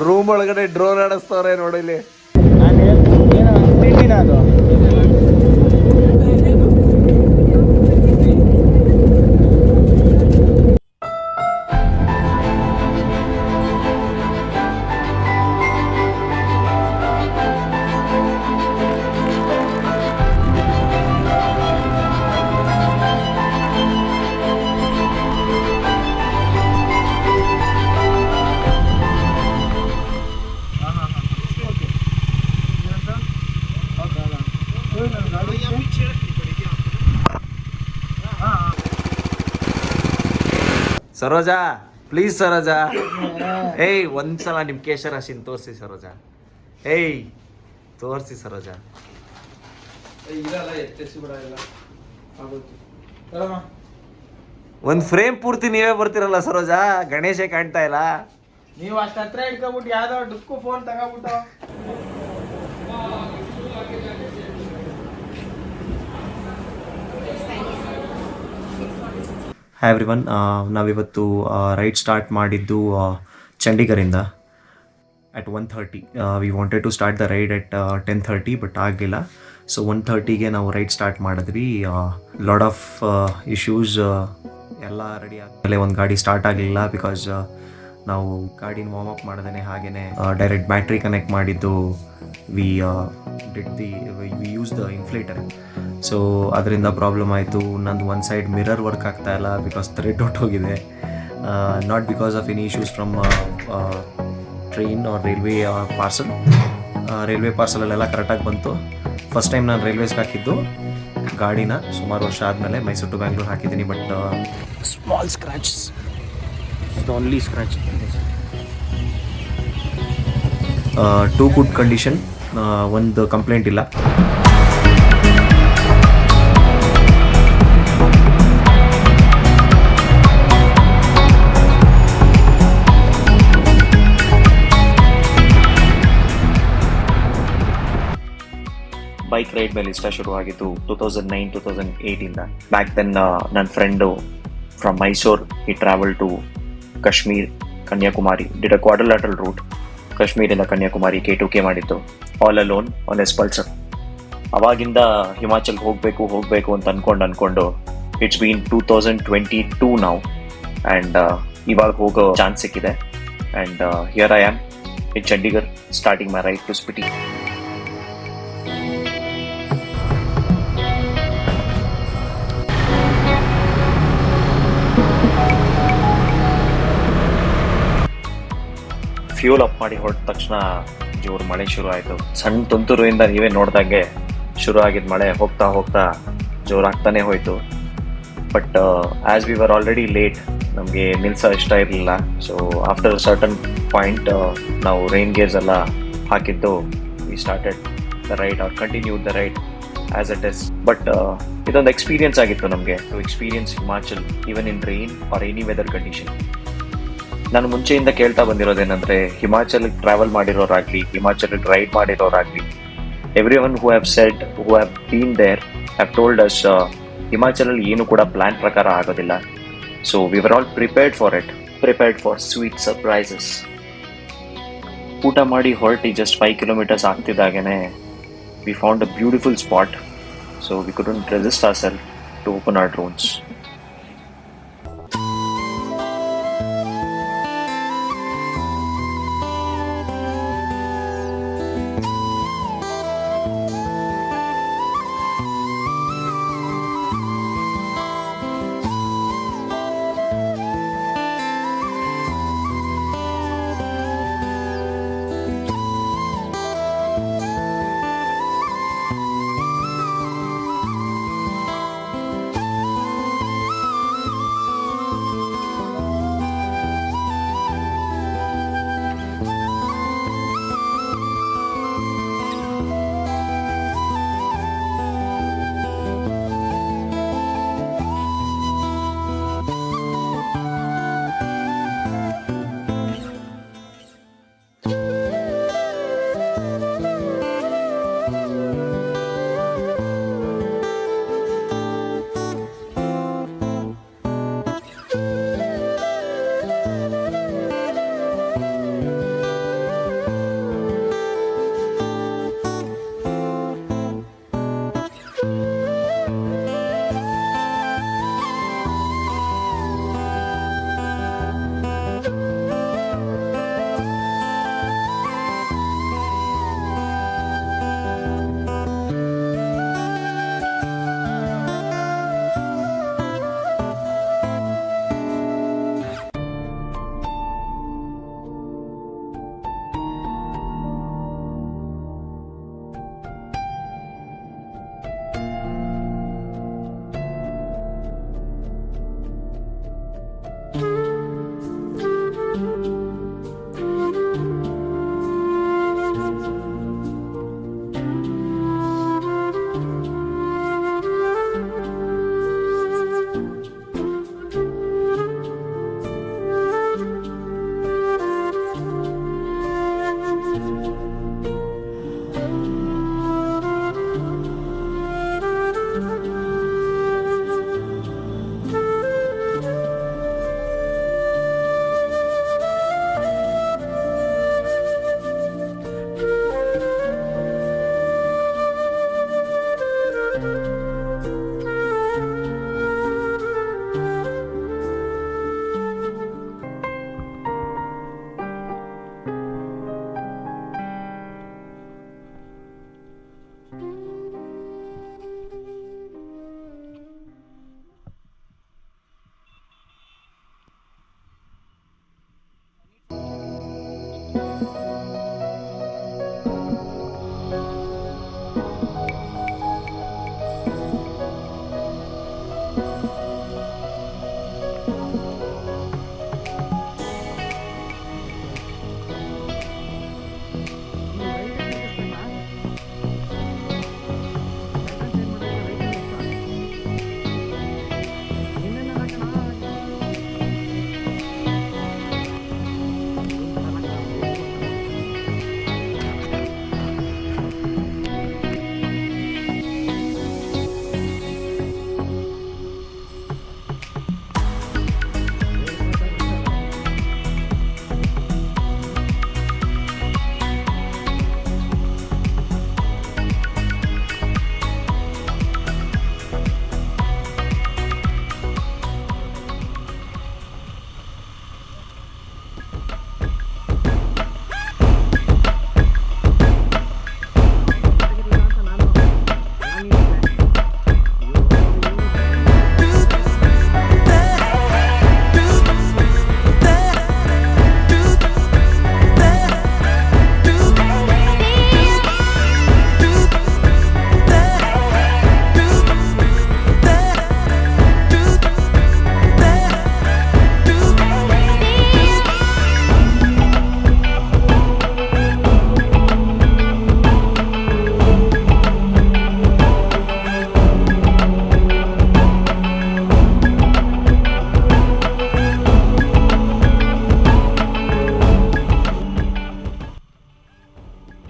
Room ಒಳಗಡೆ drone ಆಡಿಸ್ತವ್ರೆ ನೋಡಿಲಿ. ಏನೋ ತಿಂಡಿನ ಅದು. ಸರೋಜಾ ಪ್ಲೀಸ್ ಸರೋಜಾ, ಏಯ್ ಒಂದ್ಸಲ ನಿಮ್ ಕೇಶರಾಶಿನ ತೋರಿಸಿ ಸರೋಜಾ, ಏಯ್ ತೋರಿಸಿ ಸರೋಜಾ. ಒಂದ್ ಫ್ರೇಮ್ ಪೂರ್ತಿ ನೀವೇ ಬರ್ತಿರಲ್ಲ ಸರೋಜಾ, ಗಣೇಶ ಕಾಣ್ತಾ ಇಲ್ಲ. ನೀವು ಅಷ್ಟು ಹತ್ರ ಇಟ್ಕೊಬಿಟ್ಟು ಯಾವ್ದೋ ಡುಕ್ಕು ಫೋನ್ ತಗೋಬಿಟ್ಟು. ಹಾಯ್ ಎವ್ರಿವನ್, ನಾವಿವತ್ತು ರೈಡ್ ಸ್ಟಾರ್ಟ್ ಮಾಡಿದ್ದು ಚಂಡೀಗರಿಂದ at 1:30. We wanted to start the ride at 10:30 but ಆಗಲಿಲ್ಲ. ಸೊ 1:30ಗೆ ನಾವು ರೈಡ್ ಸ್ಟಾರ್ಟ್ ಮಾಡಿದ್ವಿ. ಲಾಡ್ ಆಫ್ ಇಶ್ಯೂಸ್, ಎಲ್ಲ ರೆಡಿ ಆದಮೇಲೆ ಒಂದು ಗಾಡಿ ಸ್ಟಾರ್ಟ್ ಆಗಲಿಲ್ಲ ಬಿಕಾಸ್ ನಾವು ಗಾಡಿನ ವಾರ್ಮ್ ಅಪ್ ಮಾಡ್ದೇ ಹಾಗೆಯೇ ಡೈರೆಕ್ಟ್ ಬ್ಯಾಟ್ರಿ ಕನೆಕ್ಟ್ ಮಾಡಿದ್ದು. We use the inflator. So ಅದರಿಂದ ಪ್ರಾಬ್ಲಮ್ ಆಯಿತು. ನಂದು ಒಂದು ಸೈಡ್ ಮಿರರ್ ವರ್ಕ್ ಆಗ್ತಾ ಇಲ್ಲ ಬಿಕಾಸ್ ಥ್ರೆಡ್ ಹೊಟ್ಟೋಗಿದೆ. Not because of any issues from train or railway parcel. Railway ಪಾರ್ಸಲಲ್ಲೆಲ್ಲ ಕರೆಕ್ಟಾಗಿ ಬಂತು. ಫಸ್ಟ್ ಟೈಮ್ ನಾನು ರೈಲ್ವೇಸ್ಗೆ ಹಾಕಿದ್ದು ಗಾಡಿನ ಸುಮಾರು ವರ್ಷ ಆದಮೇಲೆ. ಮೈಸೂರು ಟು ಬ್ಯಾಂಗ್ಳೂರ್ ಹಾಕಿದ್ದೀನಿ, but small scratches, only scratch. Too good condition, ಒಂದು ಕಂಪ್ಲೇಂಟ್ ಇಲ್ಲ. ಬೈಕ್ ರೈಡ್ ಮೇಲೆ ಇಷ್ಟ ಶುರುವಾಗಿದ್ದು 2009-2008 ಬ್ಯಾಕ್ ದೆನ್. ನನ್ನ ಫ್ರೆಂಡು ಫ್ರಮ್ ಮೈಸೂರ್, ಈ travel to Kashmir, Kanyakumari, did a quadrilateral route. ಕಾಶ್ಮೀರಿಂದ ಕನ್ಯಾಕುಮಾರಿ K2K ಮಾಡಿದ್ದು all alone on S Pulsar. ಅವಾಗಿಂದ ಹಿಮಾಚಲ್ ಹೋಗಬೇಕು ಅಂತ ಅನ್ಕೊಂಡು ಇಟ್ಸ್ ಬೀನ್ 2022 ನಾವು. ಆ್ಯಂಡ್ ಇವಾಗ ಹೋಗೋ ಚಾನ್ಸ್ ಸಿಕ್ಕಿದೆ. And here I am in Chandigarh starting my ride to Spiti. Fuel up ಮಾಡಿ ಹೊರಟ ತಕ್ಷಣ ಜೋರು ಮಳೆ ಶುರು ಆಯಿತು. ಸಣ್ಣ ತುಂತುರುವಿಂದ ನೀವೇ ನೋಡ್ದಂಗೆ ಶುರು ಆಗಿದ್ದ ಮಳೆ ಹೋಗ್ತಾ ಜೋರಾಗ್ತಾನೆ ಹೋಯಿತು. But as we were already late, ನಮಗೆ ನಿಲ್ಸೋ ಇಷ್ಟ ಇರಲಿಲ್ಲ. ಸೊ ಆಫ್ಟರ್ ಸರ್ಟನ್ ಪಾಯಿಂಟ್ ನಾವು ರೈನ್ ಗೇರ್ಸ್ ಎಲ್ಲ ಹಾಕಿದ್ದು we started the ride or continue the ride as it is. But ಇದೊಂದು ಎಕ್ಸ್ಪೀರಿಯನ್ಸ್ ಆಗಿತ್ತು ನಮಗೆ to experience Himachal even in rain or any weather condition. ನಾನು ಮುಂಚೆಯಿಂದ ಕೇಳ್ತಾ ಬಂದಿರೋದೇನೆಂದರೆ, ಹಿಮಾಚಲ್ಗೆ ಟ್ರಾವೆಲ್ ಮಾಡಿರೋರಾಗಲಿ, ಹಿಮಾಚಲ್ಗೆ ರೈಡ್ ಮಾಡಿರೋರಾಗಲಿ, everyone who have said, who have been there, have told us ಹಿಮಾಚಲಲ್ಲಿ ಏನು ಕೂಡ ಪ್ಲ್ಯಾನ್ ಪ್ರಕಾರ ಆಗೋದಿಲ್ಲ. So we were all prepared for it, prepared for sweet surprises. ಊಟ ಮಾಡಿ ಹೊರಟಿ ಜಸ್ಟ್ 5 kilometers ಆಗ್ತಿದ್ದಾಗೇ we found a beautiful spot. So we couldn't resist our self to open our drones.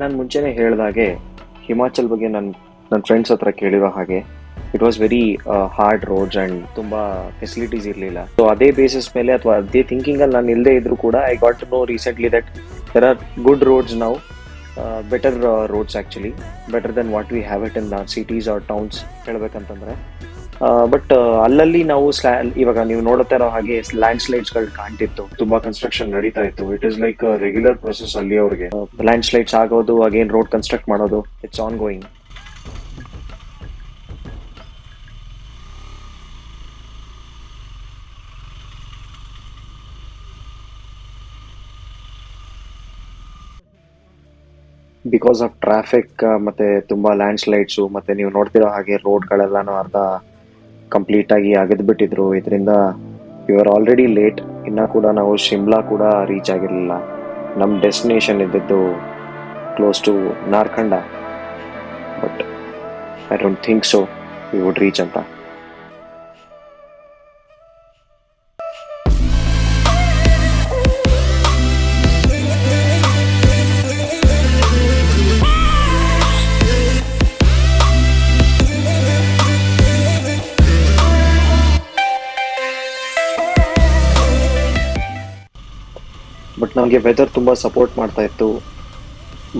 ನಾನು ಮುಂಚೆನೇ ಹೇಳಿದಾಗೆ ಹಿಮಾಚಲ್ ಬಗ್ಗೆ ನನ್ನ ಫ್ರೆಂಡ್ಸ್ ಹತ್ರ ಕೇಳಿರೋ ಹಾಗೆ it was very hard roads and ತುಂಬ ಫೆಸಿಲಿಟೀಸ್ ಇರಲಿಲ್ಲ. ಸೊ ಅದೇ ಬೇಸಿಸ್ ಮೇಲೆ ಅಥವಾ ಅದೇ ಥಿಂಕಿಂಗಲ್ಲಿ ನಾನು ಇಲ್ಲದೆ ಇದ್ರೂ ಕೂಡ I got to know recently that there are good roads now, better roads actually, better than what we have it in the cities or towns ಹೇಳ್ಬೇಕಂತಂದರೆ. ಬಟ್ ಅಲ್ಲಲ್ಲಿ ನಾವು ಇವಾಗ ನೀವು ನೋಡ್ತಾ ಇರೋ ಹಾಗೆ ಲ್ಯಾಂಡ್ ಸ್ಲೈಡ್ಸ್ಗಳು ಕಾಣ್ತಿತ್ತು, ತುಂಬಾ ಕನ್ಸ್ಟ್ರಕ್ಷನ್ ನಡೀತಾ ಇತ್ತು. It is like regular process ಅಲ್ಲಿ ಅವ್ರಿಗೆ ಲ್ಯಾಂಡ್ ಸ್ಲೈಡ್ಸ್ ಆಗೋದು, ಅಗೇನ್ ರೋಡ್ ಕನ್ಸ್ಟ್ರಕ್ಟ್ ಮಾಡೋದು, it's on going. Because of traffic ಮತ್ತೆ ತುಂಬಾ ಲ್ಯಾಂಡ್ ಸ್ಲೈಡ್ಸು, ಮತ್ತೆ ನೀವು ನೋಡ್ತಿರೋ ಹಾಗೆ ರೋಡ್ಗಳೆಲ್ಲಾನು ಅರ್ಧ ಕಂಪ್ಲೀಟ್ ಆಗಿ ಅಗೆದ್ಬಿಟ್ಟಿದ್ರು. ಇದರಿಂದ ಯು ಆರ್ ಆಲ್ರೆಡಿ ಲೇಟ್. ಇನ್ನ ಕೂಡ ನಾವು ಶಿಮ್ಲಾ ಕೂಡ ರೀಚ್ ಆಗಿರಲಿಲ್ಲ. ನಮ್ಮ ಡೆಸ್ಟಿನೇಷನ್ ಇದ್ದಿದ್ದು close to Narkanda, but I don't think so we would reach ಅಂತ. ಬಟ್ ನಮಗೆ ವೆದರ್ ತುಂಬ ಸಪೋರ್ಟ್ ಮಾಡ್ತಾ ಇತ್ತು,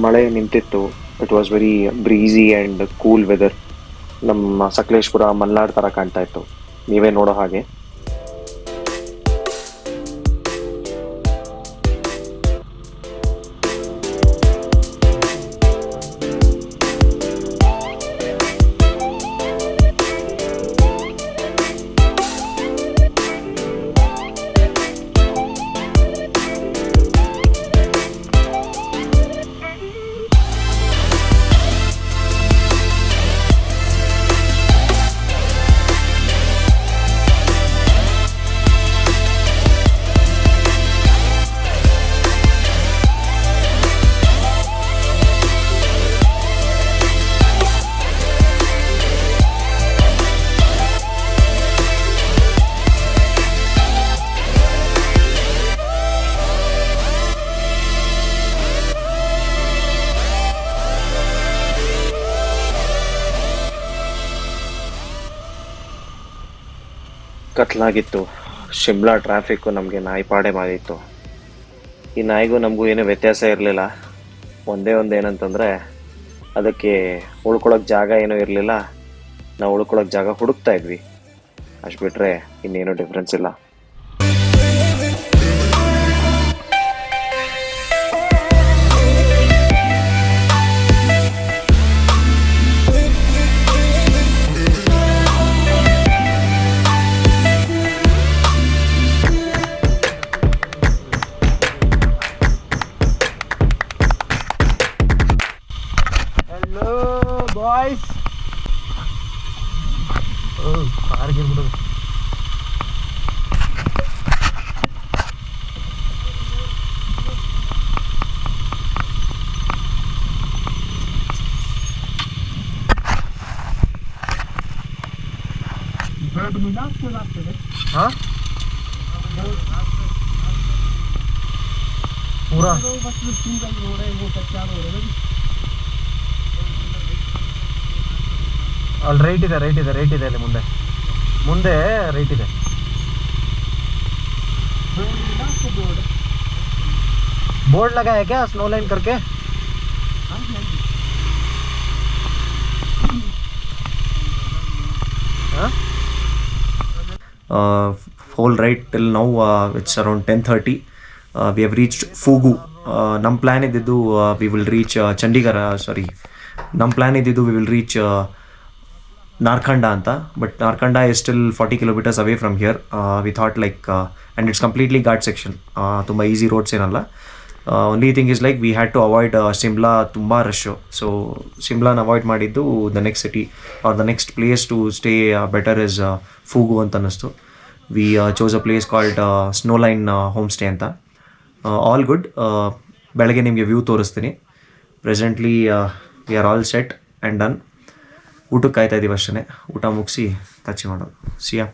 ಮಳೆ ನಿಂತಿತ್ತು. It was very breezy and cool weather. ನಮ್ಮ ಸಕಲೇಶ್ಪುರ ಮಲ್ನಾಡ್ ಥರ ಕಾಣ್ತಾ ಇತ್ತು, ನೀವೇ ನೋಡೋ ಹಾಗೆ. ಕತ್ಲಾಗಿತ್ತು. ಶಿಮ್ಲಾ ಟ್ರಾಫಿಕ್ಕು ನಮಗೆ ನಾಯಿಪಾಡೆ ಮಾಡಿತ್ತು. ಈ ನಾಯಿಗೂ ನಮಗೂ ಏನೂ ವ್ಯತ್ಯಾಸ ಇರಲಿಲ್ಲ. ಒಂದೇ ಏನಂತಂದರೆ ಅದಕ್ಕೆ ಉಳ್ಕೊಳಕ್ಕೆ ಜಾಗ ಏನೂ ಇರಲಿಲ್ಲ, ನಾವು ಉಳ್ಕೊಳಕ್ಕೆ ಜಾಗ ಹುಡುಕ್ತಾ ಇದ್ವಿ, ಅಷ್ಟು ಬಿಟ್ಟರೆ ಇನ್ನೇನು ಡಿಫ್ರೆನ್ಸ್ ಇಲ್ಲ. ಬಾಯ್ಸ್, ಕಾರ್ಗಿರ್ಬಿಡೋದು. हाँ पूरा ಅಲ್ಲಿ ರೈಟ್ ಇದೆ ಅಲ್ಲಿ ಮುಂದೆ ರೈಟ್ ಇದೆ. बोर्ड लगा है क्या स्नो लाइन करके? Whole right till now it's around 10:30. We have reached Fagu. Nam plan ididdu we will reach Chandigarh. Nam plan ididdu we will reach Narkanda anta, but Narkanda is still 40 kilometers away from here. We thought and it's completely ghat section. Tumba easy roads ಏನಲ್ಲ. Only thing is we had to avoid Shimla, tumba rush. So Shimla avoid ಮಾಡಿದ್ದು the next city or the next place to stay better is Fagu ಅಂತ ಅನ್ನಿಸ್ತು. We chose a place called Snowline homestay ಅಂತ. All good. ಬೆಳಗ್ಗೆ ನಿಮಗೆ view ತೋರಿಸ್ತೀನಿ. Presently we are all set and done. ಊಟಕ್ಕೆ ಕಾಯ್ತಾ ಇದ್ದೀವಿ ಅಷ್ಟೇ. ಊಟ ಮುಗಿಸಿ ಟಚ್ ಮಾಡೋದು. ಸಿಯಾ.